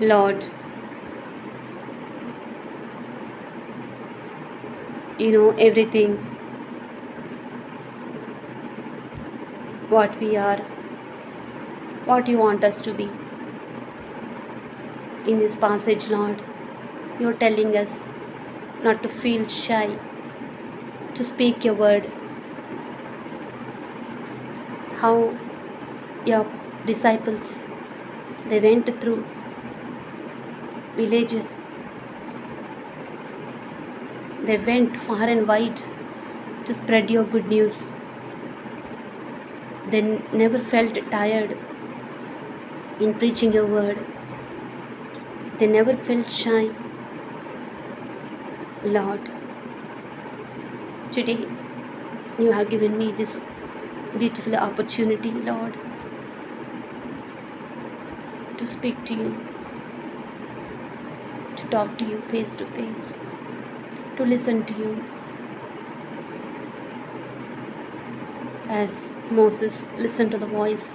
Lord, you know everything what we are, what you want us to be. In this passage, Lord, you're telling us not to feel shy, to speak your word, how your disciples they went through villages, they went far and wide to spread your good news. They never felt tired in preaching your word. They never felt shy. Lord, today you have given me this beautiful opportunity, Lord, to speak to you, to talk to you face to face, to listen to you. As Moses listened to the voice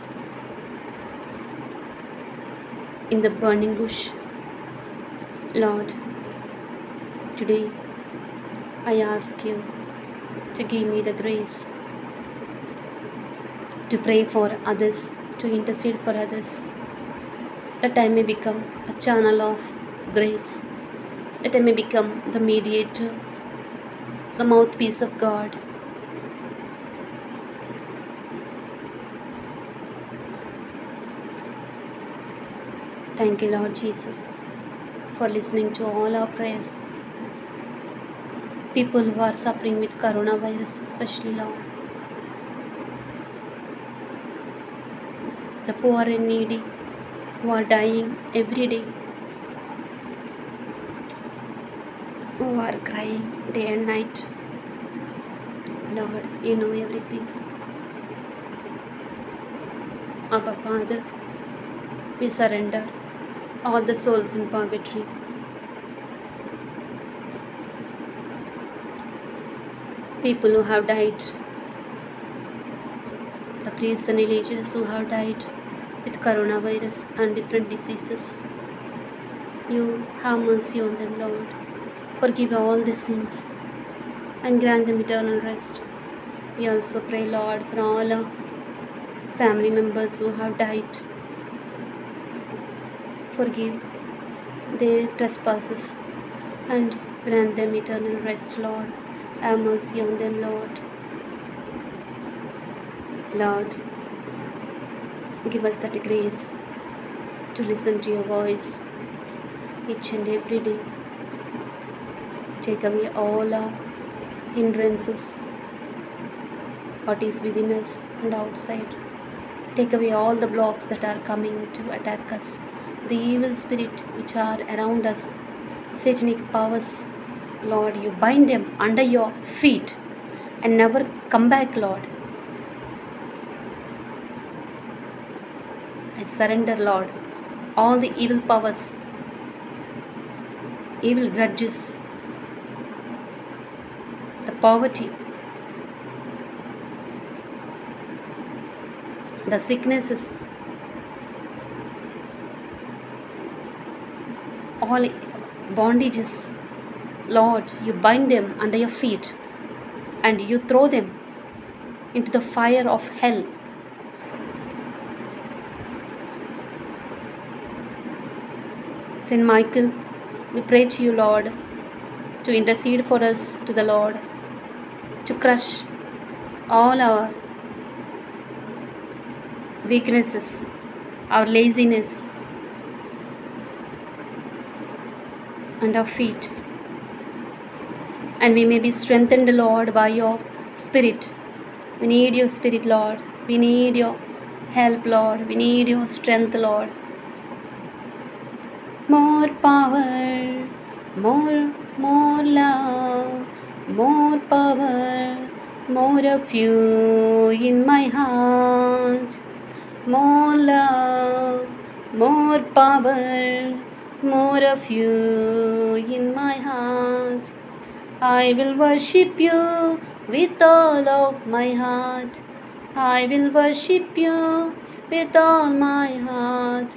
in the burning bush, Lord, today I ask you to give me the grace to pray for others, to intercede for others, that I may become a channel of grace, that I may become the mediator, the mouthpiece of God. Thank you, Lord Jesus, for listening to all our prayers. People who are suffering with coronavirus, especially, Lord, the poor and needy who are dying every day, who are crying day and night. Lord, you know everything. Abba Father, we surrender all the souls in purgatory. People who have died, the priests and religious who have died with coronavirus and different diseases. You have mercy on them, Lord. Forgive all the sins and grant them eternal rest. We also pray, Lord, for all our family members who have died. Forgive their trespasses and grant them eternal rest, Lord. Have mercy on them, Lord. Lord, give us that grace to listen to your voice each and every day. Take away all our hindrances, what is within us and outside. Take away all the blocks that are coming to attack us, the evil spirit which are around us, satanic powers. Lord, you bind them under your feet and never come back, Lord. I surrender, Lord, all the evil powers, evil grudges, the poverty, the sicknesses, all bondages. Lord, you bind them under your feet and you throw them into the fire of hell. Saint Michael, we pray to you, Lord, to intercede for us to the Lord, to crush all our weaknesses, our laziness, and our feet. And we may be strengthened, Lord, by your Spirit. We need your Spirit, Lord. We need your help, Lord. We need your strength, Lord. More power, more love, more power, more of you in my heart. More love, more power, more of you in my heart. I will worship you with all of my heart. I will worship you with all my heart.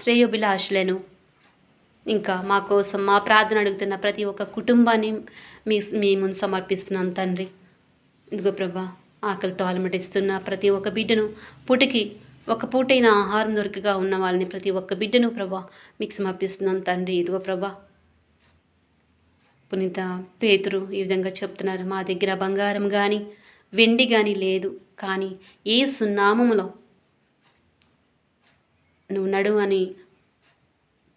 శ్రేయోభిలాషులను ఇంకా మా కోసం మా ప్రార్థన అడుగుతున్న ప్రతి ఒక్క కుటుంబాన్ని మీ ముందు సమర్పిస్తున్నాం తండ్రి. ఇదిగో ప్రభా, ఆకలితో అలమటిస్తున్న ప్రతి ఒక్క బిడ్డను, ఒక పూటైన ఆహారం దొరికగా ఉన్న వాళ్ళని ప్రతి ఒక్క బిడ్డను ప్రభా మీకు సమర్పిస్తున్నాం తండ్రి. ఇదిగో ప్రభా, పునీత పేతురు ఈ విధంగా చెప్తున్నారు, మా దగ్గర బంగారం కానీ వెండి కానీ లేదు, కానీ యేసు నామములో నువ్వు నడు అని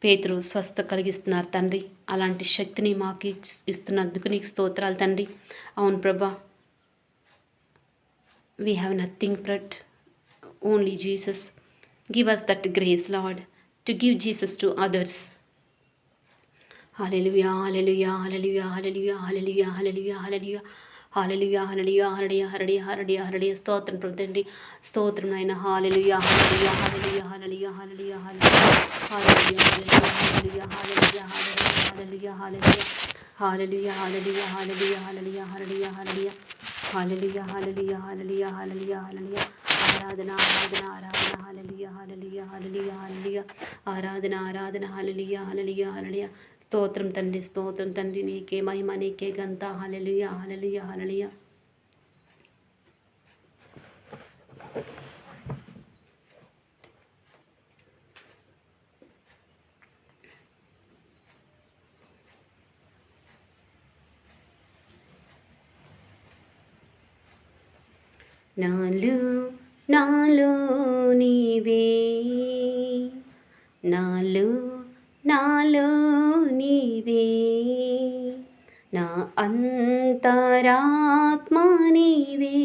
పేతురు స్వస్థ కలిగిస్తున్నారు తండ్రి. అలాంటి శక్తిని మాకు ఇస్తున్నందుకు నీకు స్తోత్రాలు తండ్రి. అవును ప్రభా, we have nothing but only Jesus. Give us that grace, Lord, to give Jesus to others. Hallelujah, hallelujah, hallelujah, hallelujah, hallelujah, hallelujah, hallelujah. Hallelujah, hallelujah, hallelujah, hallelujah, hallelujah, హల్లెలూయా. స్తోత్రం ప్రభు తండ్రి, స్తోత్రం నాయన. హల్లెలూయా, hallelujah, hallelujah, hallelujah, hallelujah, hallelujah, hallelujah, hallelujah, hallelujah, hallelujah, hallelujah, hallelujah, hallelujah, hallelujah, hallelujah, hallelujah, hallelujah, hallelujah, hallelujah, హల్లెలూయా. ఆరాధన, ఆరాధన, ఆరాధన. హల్లెలూయా, hallelujah, hallelujah, హల్లెలూయా. ఆరాధన, ఆరాధన. హల్లెలూయా, hallelujah, హల్లెలూయా. స్తోత్రం తండ్రి, స్తోత్రం తండ్రి. నీకే మహిమ, నీకే ఘనత. హల్లెలూయా, హల్లెలూయా, హల్లెలూయా. నాలో నీవే, నాలో నీవే, నా అంతరాత్మ నీవే,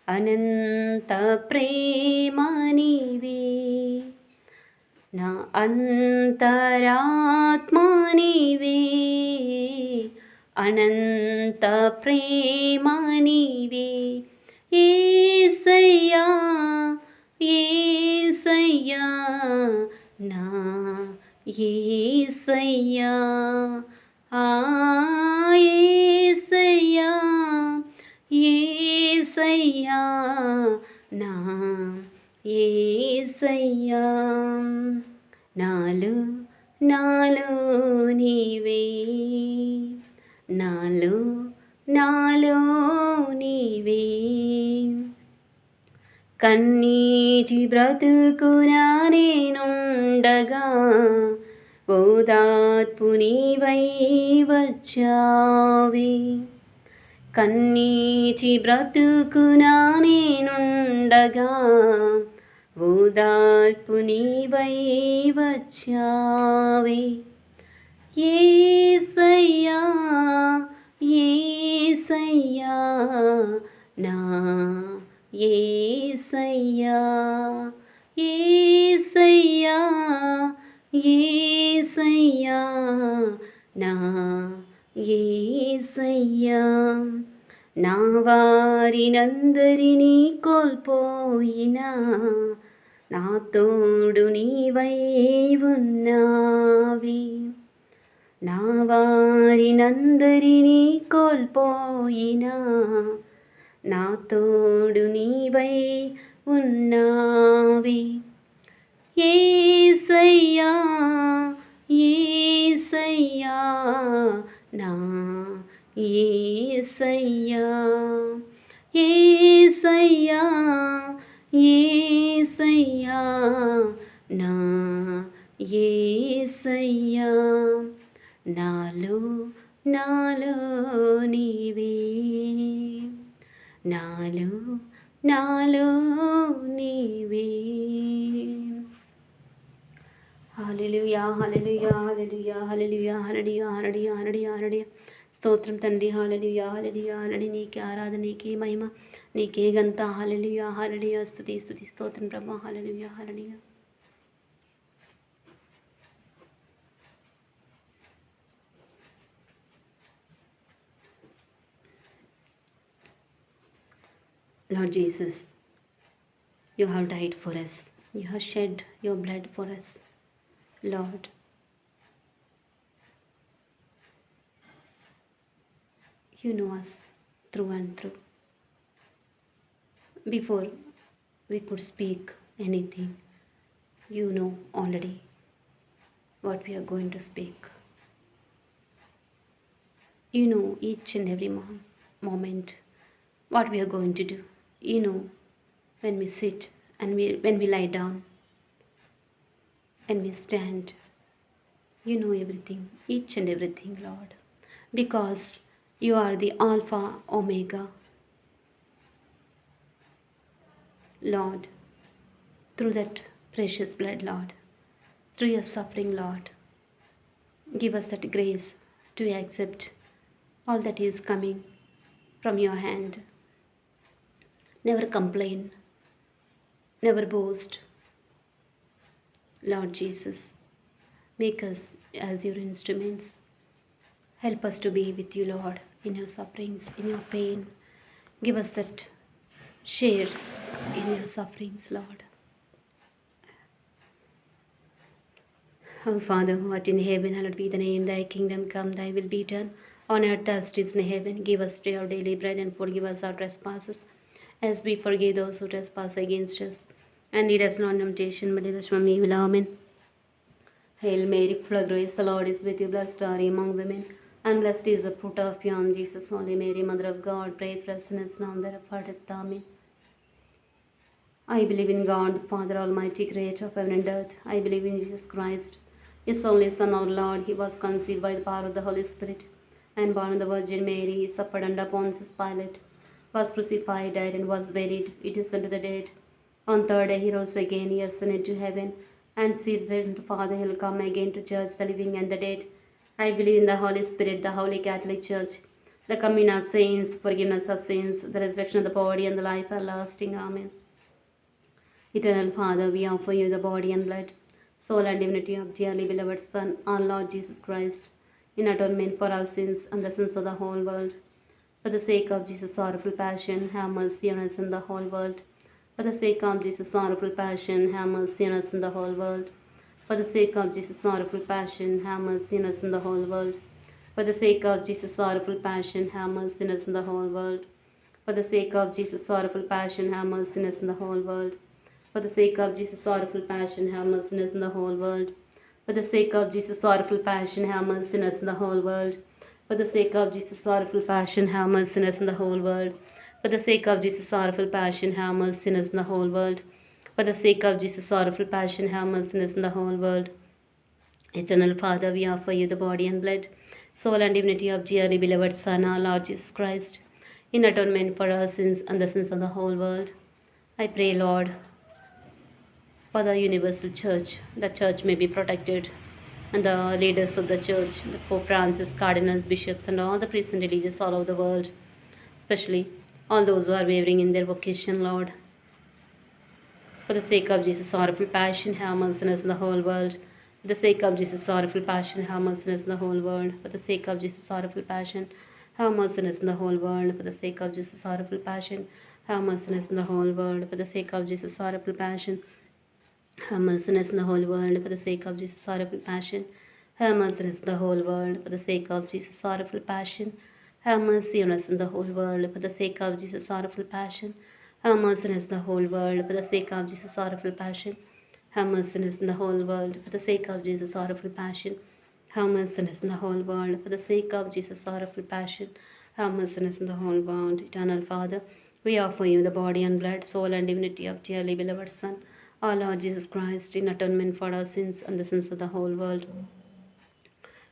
అనంత ప్రేమ నీవే, నా అంతరాత్మ నీవే, అనంత ప్రేమ నీవే. యేసయ్యా, యేసయ్యా, నా యేసయ్యా, యేసయ్యా, యేసయ్యా, నా యేసయ్యా. నాలో నీవే, నాలో నీవే, కన్నీటి బ్రతుకునా నేనుండగా ఓదార్పు నీవై వచ్చావే. కన్నీటి బ్రతుకునా నేనుండగా ఓదార్పు నీవై వచ్చావే. యేసయ్యా, యేసయ్యా, నా యేసయ్యా, యేసయ్యా, యేసయ్యా, నా యేసయ్యా. నా వారినందరినీ కోల్పోయినా నా తోడు నీవై ఉన్నావి. నా వారినందరినీ కోల్పోయినా నా తోడు నీవై ఉన్నావి. యేసయ్యా, యేసయ్యా, నా యేసయ్యా, యేసయ్యా, యేసయ్యా, నా యేసయ్యా. నాలో నీవే, నాలో నీవే. హల్లెలూయా, hallelujah, hallelujah, hallelujah, hallelujah, hallelujah, hallelujah, హల్లెలూయా. స్తోత్రం తండ్రి. హల్లెలూయా, హల్లెలూయా, హల్లెలూయా. నీకే ఆరాధన, నీకే మహిమ, నీకే ఘనత. హల్లెలూయా, హల్లెలూయా. స్తుతి స్తోత్రం ప్రభా. హల్లెలూయా, హల్లెలూయా. Lord Jesus, you have died for us. You have shed your blood for us, Lord. You know us through and through. Before we could speak anything, You know already what we are going to speak. You know each and every moment what we are going to do. You know when we sit and when we lie down and we stand. You know everything, each and everything, Lord, because you are the Alpha, Omega, Lord, through that precious blood, Lord, through your suffering, Lord. Give us that grace to accept all that is coming from your hand. Never complain, never boast. Lord Jesus, make us as your instruments. Help us to be with you, Lord, in your sufferings, in your pain. Give us that share in your sufferings, Lord. Our Father, who art in heaven, hallowed be the name. Thy kingdom come, thy will be done, on earth as it is in heaven. Give us today our daily bread, and forgive us our trespasses, as we forgive those who trespass against us. And lead us not into temptation, but deliver us from evil. Amen. Hail Mary, full of grace, the Lord is with you. Blessed are you among women, and blessed is the fruit of your womb, Jesus. Holy Mary, Mother of God, pray for us sinners now and at the hour of our death. Amen. I believe in God, Father Almighty, creator of heaven and earth. I believe in Jesus Christ, His only Son, our Lord. He was conceived by the power of the Holy Spirit and born of the Virgin Mary. He suffered under Pontius Pilate, was crucified, died, and was buried. He descended to the dead. On third day he rose again. He ascended to heaven, and seated at the Father. He will come again to judge the living and the dead. I believe in the Holy Spirit, the Holy Catholic Church, the communion of saints, forgiveness of sins, the resurrection of the body, and the life everlasting. Amen. Eternal Father, we offer you the body and blood, soul and divinity of dearly beloved Son, our Lord Jesus Christ, in atonement for our sins and the sins of the whole world. For the sake of Jesus' sorrowful passion, have mercy on us and the whole world. For the sake of Jesus' sorrowful passion, have mercy on us and the whole world. For the sake of Jesus' sorrowful passion, have mercy on us and the whole world. For the sake of Jesus' sorrowful passion, have mercy on us and the whole world. For the sake of Jesus' sorrowful passion, have mercy on us and the whole world. For the sake of Jesus' sorrowful passion, have mercy on us in the whole world. For the sake of Jesus' sorrowful passion, have mercy on us in the whole world. For the sake of Jesus' sorrowful passion, have mercy on us in the whole world. For the sake of Jesus' sorrowful passion, have mercy on us in the whole world. For the sake of Jesus' sorrowful passion, have mercy on us in the whole world. Eternal Father, we offer you the body and blood, soul and divinity of dearly beloved Son, our Lord Jesus Christ, in atonement for our sins and the sins of the whole world. I pray, Lord, for the universal church. The church may be protected, and the leaders of the church, the Pope Francis, cardinals, bishops, and all the priests and religious all over the world, especially all those who are wavering in their vocation, Lord. For the sake of Jesus' sorrowful passion, have mercy on us in the whole world. For the sake of Jesus' sorrowful passion, have mercy on us in the whole world. For the sake of Jesus' sorrowful passion, have mercy on us in the whole world. For the sake of Jesus' sorrowful passion, have mercy on us in the whole world. For the sake of Jesus' sorrowful passion, have mercy on us in the whole world. For the sake of Jesus' sorrowful passion, have mercy on us in the whole world. For the sake of Jesus' sorrowful passion, have mercy on us in the whole world. For the sake of Jesus' sorrowful passion, have mercy on us in the whole world. For the sake of Jesus' sorrowful passion, have mercy on us in the whole world. For the sake of Jesus' sorrowful passion, have mercy on us in the whole world. For the sake of Jesus' sorrowful passion, have mercy on us in the whole world. Eternal Father, we offer you the body and blood, soul and divinity of dearly beloved Son, our Lord Jesus Christ, in atonement for our sins and the sins of the whole world.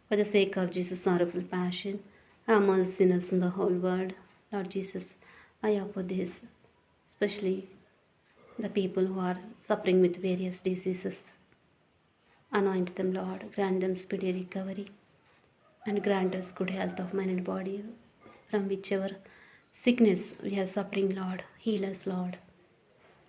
For the sake of Jesus' sorrowful passion, have mercy on us in the whole world. Lord Jesus, I offer this, especially the people who are suffering with various diseases. Anoint them, Lord, grant them speedy recovery, and grant us good health of mind and body from whichever sickness we are suffering, Lord. Heal us, Lord.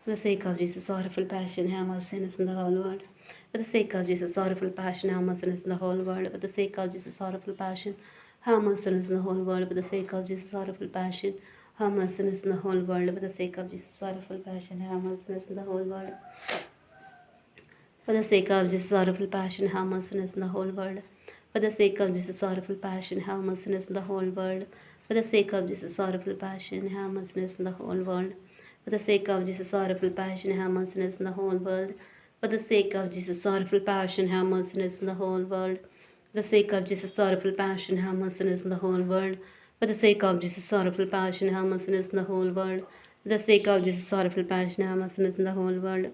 For the sake of Jesus' sorrowful passion, have mercy on us in the whole world. For the sake of Jesus' sorrowful passion, have mercy on us in the whole world. For the sake of Jesus' sorrowful passion, have mercy on us in the whole world. For the sake of Jesus' sorrowful passion, have mercy on us in the whole world. For the sake of Jesus' sorrowful passion, have mercy on us in the whole world. For the sake of Jesus' sorrowful passion, have mercy on us in the whole world. For the sake of Jesus' sorrowful passion, have mercy on us in the whole world. For the sake of Jesus' sorrowful passion, have mercy on us in the whole world. For the sake of Jesus' sorrowful passion, have mercy on us in the whole world. For the sake of Jesus' sorrowful passion, have mercy on us in the whole world. For the sake of Jesus' sorrowful passion, have mercy on us in the whole world. For the sake of Jesus' sorrowful passion, have mercy on us in the whole world. For the sake of Jesus' sorrowful passion, have mercy on us in the whole world.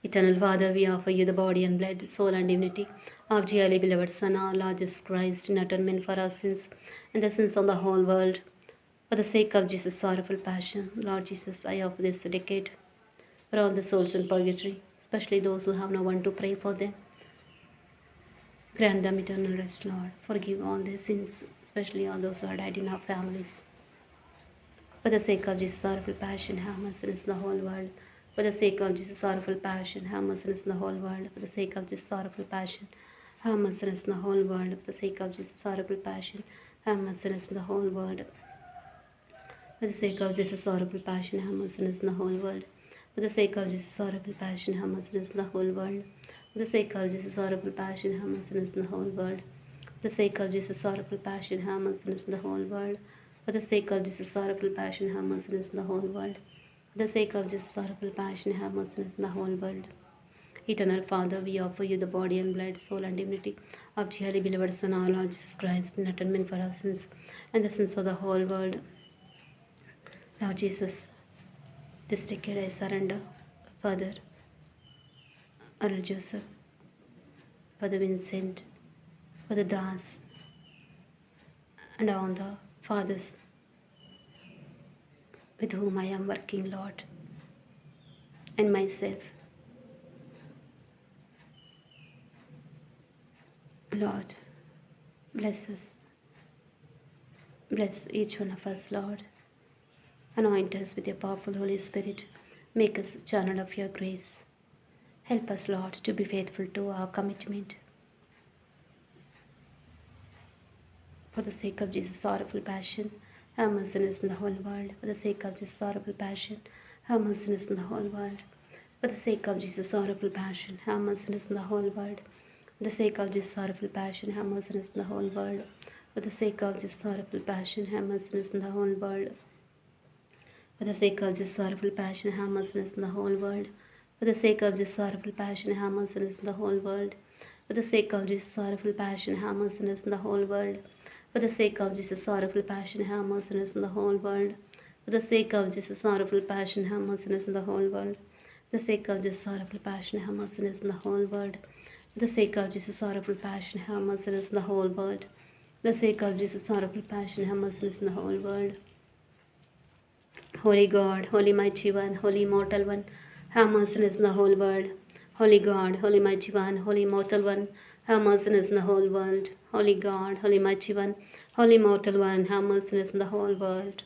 Eternal Father, we offer you the body and blood, soul and divinity of dearly beloved Son, our Lord Jesus Christ, in atonement for our sins and the sins of the whole world. For the sake of Jesus' sorrowful passion, Lord Jesus, I offer this decade for all the souls in purgatory, especially those who have no one to pray for them. Grant them eternal rest, Lord. Forgive all their sins, especially all those who have died in our families. For the sake of Jesus' sorrowful passion, have mercy on us in the whole world. For the sake of Jesus' sorrowful passion, have mercy on us in the whole world. For the sake of Jesus' sorrowful passion, have mercy on us in the whole world. For the sake of Jesus' sorrowful passion, have mercy on us in the whole world. For the sake of Jesus' sorrowful passion, have mercy on us in the whole world. For the sake of Jesus' sorrowful passion, have mercy on us in the whole world. For the sake of Jesus' sorrowful passion, have mercy on us in the whole world. For the sake of Jesus' sorrowful passion, have mercy on us in the whole world. For the sake of Jesus' sorrowful passion, have mercy on us in the whole world. For the sake of Jesus' sorrowful passion, have mercy on us in the whole world. Eternal Father, we offer you the body and blood, soul and divinity of dearly beloved Son, our Lord Jesus Christ, in atonement for our sins and the sins of the whole world. Lord Jesus, this decade I surrender Father Arnold Joseph, Father Vincent, Father Das, and all the fathers with whom I am working, Lord, and myself. Lord, bless us. Bless each one of us, Lord. Anoint us with your powerful Holy Spirit. Make us a channel of your grace. Help us, Lord, to be faithful to our commitment. For the sake of Jesus' sorrowful passion, have mercy on us in the whole world. For the sake of Jesus' sorrowful passion, have mercy on us in the whole world. For the sake of Jesus' sorrowful passion, have mercy on us in the whole world. For the sake of Jesus' sorrowful passion, have mercy on us in the whole world. For the sake of Jesus' sorrowful passion, have mercy on us in the whole world. For the sake of Jesus' sorrowful passion, have mercy on us in the whole world. For the sake of Jesus' sorrowful passion, have mercy on us in the whole world. For the sake of Jesus' sorrowful passion, have mercy on us in the whole world. For the sake of Jesus' sorrowful passion, have mercy on us in the whole world. For the sake of Jesus' sorrowful passion, have mercy on us in the whole world. For the sake of Jesus' sorrowful passion, have mercy on us in the whole world. For the sake of Jesus' sorrowful passion, have mercy on us in the whole world. For the sake of Jesus' sorrowful passion, have mercy on us in the whole world. Holy God, Holy Mighty One, Holy Immortal One, have mercy on us in the whole world. Holy God, Holy Mighty One, Holy Immortal One, have mercy on us in the whole world. Holy God, Holy Mighty One, Holy Immortal One, have mercy on us in the whole world.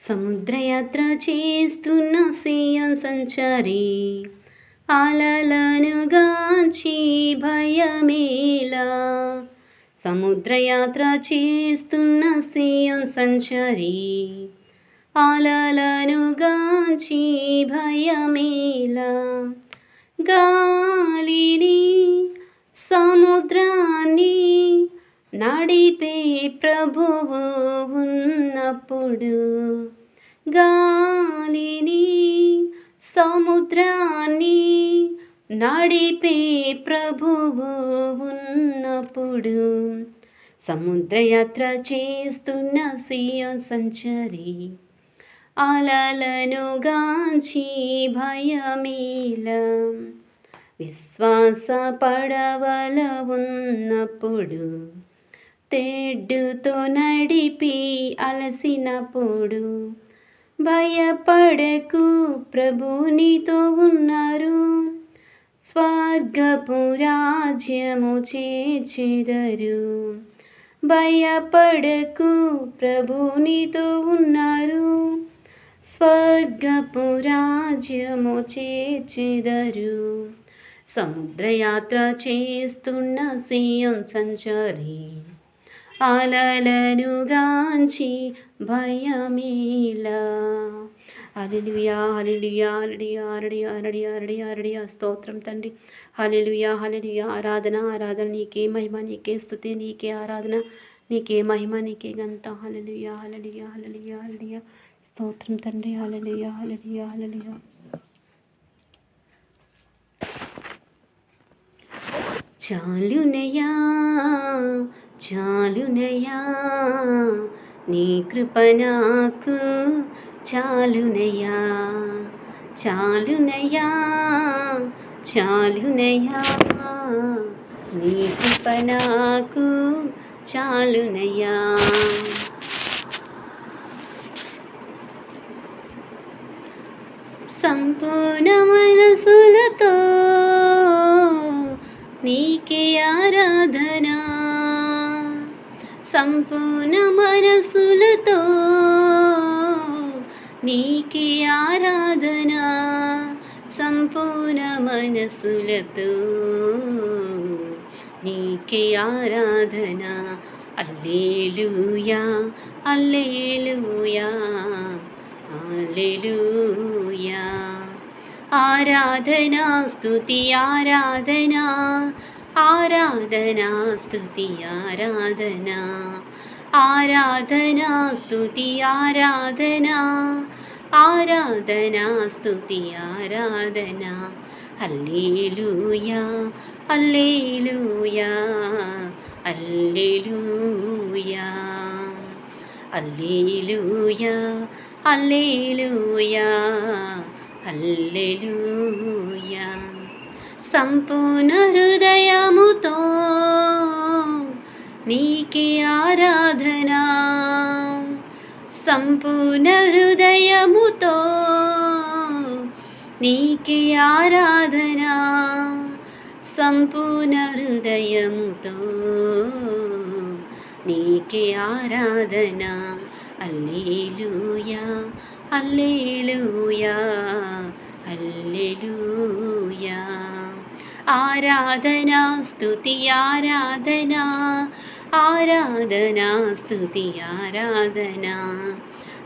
సముద్రయాత్ర చేస్తున్న సియోన్ సంచారి అలలను గాంచి భయమేలా. సముద్రయాత్ర చేస్తున్న సియోన్ సంచారి అలలను గాంచి భయమేలా. గాలిని సముద్రాన్ని నడిపే ప్రభువు ఉన్నప్పుడు, గాలిని సముద్రాన్ని నడిపే ప్రభువు ఉన్నప్పుడు, సముద్రయాత్ర చేస్తున్న సియోన్ సంచారి అలలను గాంచి భయమేలా. విశ్వాస పడవల ఉన్నప్పుడు, తెడ్డుతో నడిపి అలసినప్పుడు, భయపడకు ప్రభు నీతో ఉన్నారు, స్వర్గపు రాజ్యము చేర్చెదరు. భయపడకు ప్రభు నీతో ఉన్నారు, స్వర్గపు రాజ్యము చేర్చెదరు. సముద్రయాత్ర చేస్తున్న సియోన్ సంచారి అలలను గాంచి భయమేలా. హల్లెలూయా hallelujah hallelujah hallelujah hallelujah hallelujah హల్లెలూయా. స్తోత్రం తండ్రి. హల్లెలూయా హల్లెలూయా. ఆరాధన ఆరాధన నీకే, మహిమ నీకే, స్తుతి నీకే, ఆరాధన నీకే, మహిమ నీకే, ఘనత. హల్లెలూయా హల్లెలూయా హల్లెలూయా హల్లెలూయా. స్తోత్రం తండ్రి. హల్లెలూయా హల్లెలూయా హల్లెలూయా. చాలునయా చాలునయా నీ కృప నాకు చాలునయా. చాలునయా చాలునయా నీ కృప నాకు చాలునయా. సంపూర్ణ మనసులతో నీకే ఆరాధన. సంపూర్ణ మనసులతో నీకే ఆరాధన. సంపూర్ణ మనసులతో నీకే ఆరాధన. హల్లెలూయా హల్లెలూయా హల్లెలూయా. ఆరాధనా స్తుతి ఆరాధనా ఆరాధనా స్తుతి ఆరాధనా ఆరాధనా స్తుతి ఆరాధనా ఆరాధనా స్తుతి ఆరాధనా. Hallelujah hallelujah hallelujah hallelujah hallelujah హల్లెలూయా. సంపూర్ణ హృదయముతో నీకే ఆరాధన. సంపూర్ణ హృదయముతో నీకే ఆరాధన. సంపూర్ణ హృదయముతో నీకే ఆరాధన. హల్లెలూయా హల్లెలూయా హల్లెలూయా. ఆరాధనా స్తుతి ఆరాధనా ఆరాధనా స్తుతి ఆరాధనా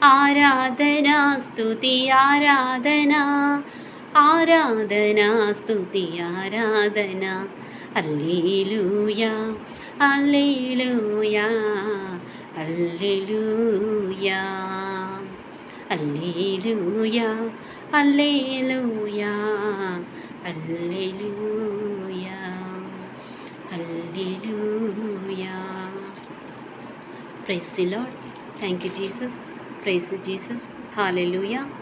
ఆరాధనా స్తుతి ఆరాధనా ఆరాధనా స్తుతి ఆరాధనా. Hallelujah hallelujah hallelujah hallelujah hallelujah hallelujah hallelujah. Praise the Lord. Thank you Jesus. Praise Jesus. Hallelujah.